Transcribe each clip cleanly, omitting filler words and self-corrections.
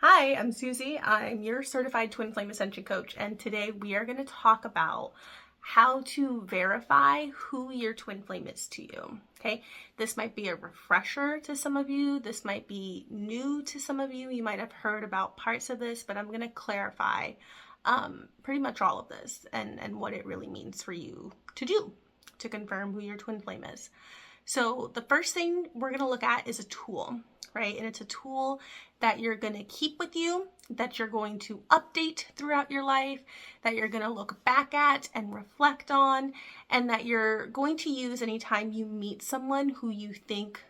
Hi, I'm Susie. I'm your certified twin flame ascension coach, and today we are going to talk about how to verify who your twin flame is to you. Okay, this might be a refresher to some of you, this might be new to some of you. You might have heard about parts of this, but I'm going to clarify pretty much all of this and what it really means for you to do to confirm who your twin flame is. So the first thing we're going to look at is a tool, right? And it's a tool that you're going to keep with you, that you're going to update throughout your life, that you're going to look back at and reflect on, and that you're going to use anytime you meet someone who you think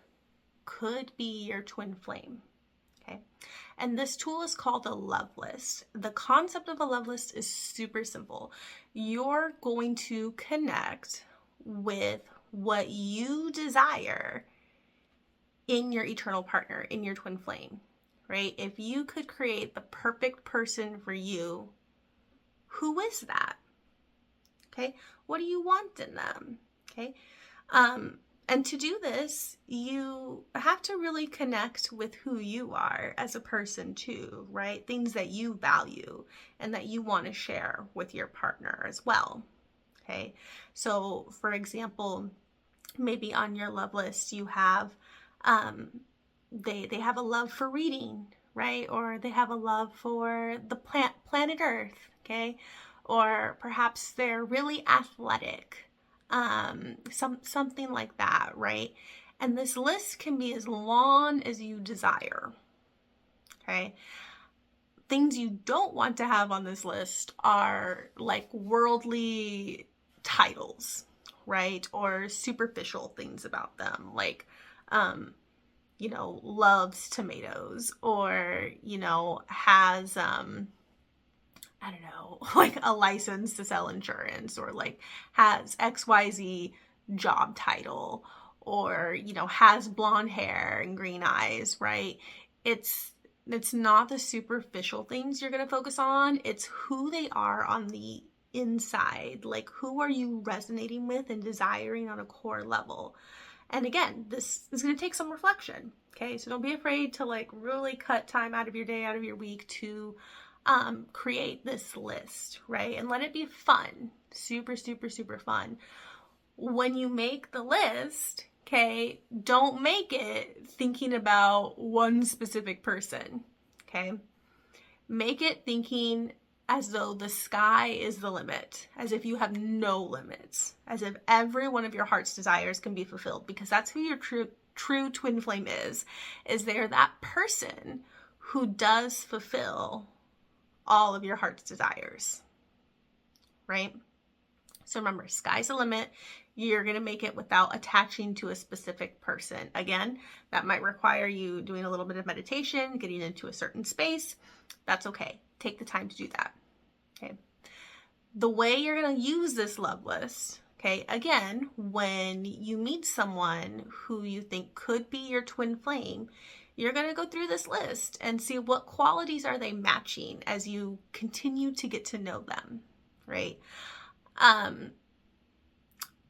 could be your twin flame. Okay. And this tool is called a love list. The concept of a love list is super simple. You're going to connect with what you desire in your eternal partner, in your twin flame, right? If you could create the perfect person for you, who is that? Okay. What do you want in them? Okay. And to do this, you have to really connect with who you are as a person too, right? Things that you value and that you want to share with your partner as well. Okay. So for example, maybe on your love list you have they have a love for reading, right? Or they have a love for the planet Earth, okay? Or perhaps they're really athletic, something like that, right? And this list can be as long as you desire, okay? Things you don't want to have on this list are like worldly titles, right? Or superficial things about them, like, loves tomatoes, or, has, I don't know, like a license to sell insurance, or like has XYZ job title, or, has blonde hair and green eyes, right? It's not the superficial things you're going to focus on. It's who they are on the inside. Like, who are you resonating with and desiring on a core level? And again, this is going to take some reflection. Okay. So don't be afraid to like really cut time out of your day, out of your week to create this list, right? And let it be fun. Super, super, super fun. When you make the list, okay, don't make it thinking about one specific person, okay? Make it thinking as though the sky is the limit, as if you have no limits, as if every one of your heart's desires can be fulfilled, because that's who your true twin flame is they're that person who does fulfill all of your heart's desires, right? So remember, sky's the limit. You're going to make it without attaching to a specific person. Again, that might require you doing a little bit of meditation, getting into a certain space. That's okay. Take the time to do that. Okay. The way you're going to use this love list, okay, again, when you meet someone who you think could be your twin flame, you're going to go through this list and see what qualities are they matching as you continue to get to know them, right? And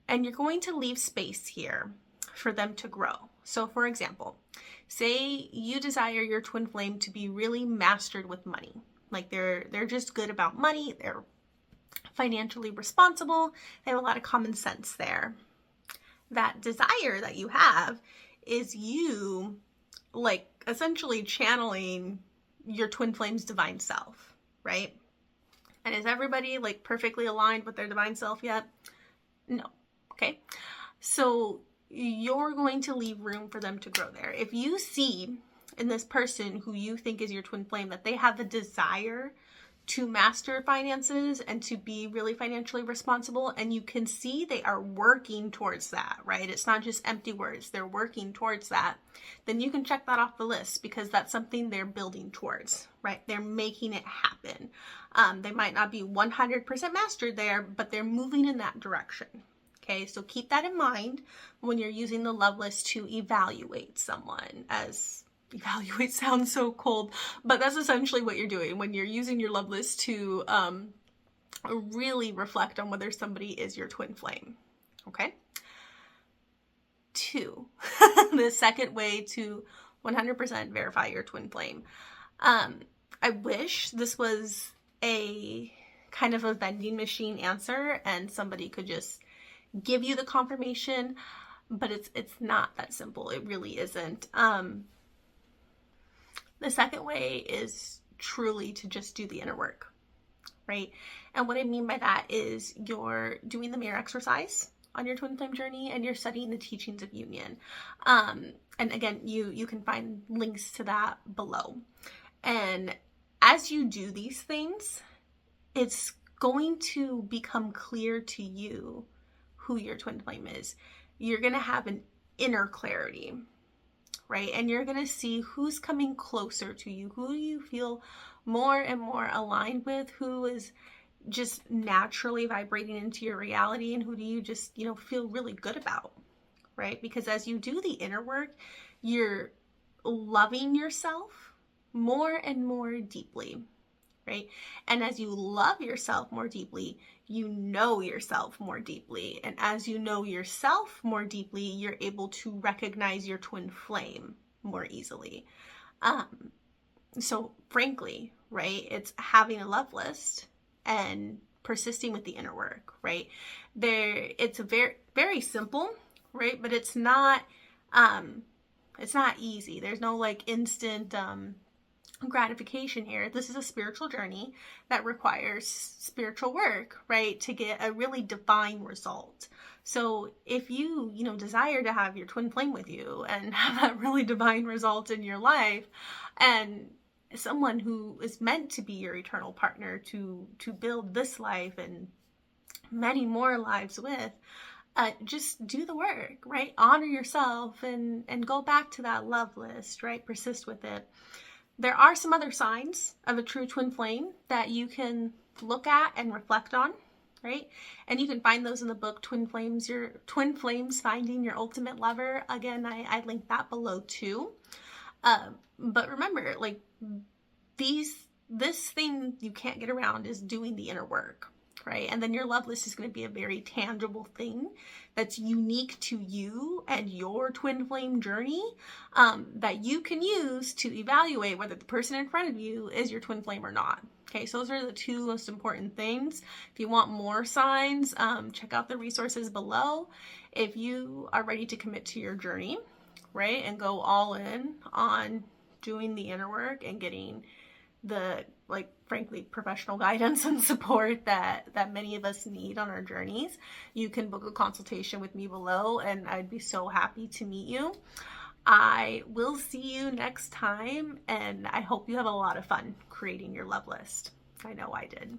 you're going to leave space here for them to grow. So for example, say you desire your twin flame to be really mastered with money. Like they're just good about money. They're financially responsible. They have a lot of common sense there. That desire that you have is you like essentially channeling your twin flame's divine self, right? And is everybody like perfectly aligned with their divine self yet? No. Okay. So you're going to leave room for them to grow there. If you see in this person who you think is your twin flame that they have the desire to master finances and to be really financially responsible, and you can see they are working towards that, right? It's not just empty words, they're working towards that, then you can check that off the list, because that's something they're building towards, right? They're making it happen. They might not be 100% mastered there, but they're moving in that direction. Okay, so keep that in mind when you're using the love list to evaluate someone. As evaluate sounds so cold, but that's essentially what you're doing when you're using your love list to really reflect on whether somebody is your twin flame. Okay. 2, the second way to 100% verify your twin flame. I wish this was a kind of a vending machine answer and somebody could just give you the confirmation, but it's not that simple. It really isn't. The second way is truly to just do the inner work, right? And what I mean by that is you're doing the mirror exercise on your twin flame journey and you're studying the teachings of union. And again, you can find links to that below. And as you do these things, it's going to become clear to you who your twin flame is. You're going to have an inner clarity, right? And you're going to see who's coming closer to you, who you feel more and more aligned with, who is just naturally vibrating into your reality, and who do you just, feel really good about, right? Because as you do the inner work, you're loving yourself more and more deeply, right? And as you love yourself more deeply, you know yourself more deeply. And as you know yourself more deeply, you're able to recognize your twin flame more easily. So frankly, right, it's having a love list and persisting with the inner work, right? It's a very, very simple, right? But it's not easy. There's no like instant gratification here. This is a spiritual journey that requires spiritual work, right, to get a really divine result. So if you, desire to have your twin flame with you and have that really divine result in your life, and someone who is meant to be your eternal partner to build this life and many more lives with, just do the work, right? Honor yourself and go back to that love list, right? Persist with it. There are some other signs of a true twin flame that you can look at and reflect on, right? And you can find those in the book Twin Flames, Finding Your Ultimate Lover. Again, I linked that below too. But remember, like this thing you can't get around is doing the inner work, right? And then your love list is going to be a very tangible thing that's unique to you and your twin flame journey, that you can use to evaluate whether the person in front of you is your twin flame or not. Okay, so those are the two most important things. If you want more signs, check out the resources below. If you are ready to commit to your journey, right, and go all in on doing the inner work and getting the, frankly, professional guidance and support that many of us need on our journeys, you can book a consultation with me below, and I'd be so happy to meet you. I will see you next time, and I hope you have a lot of fun creating your love list. I know I did.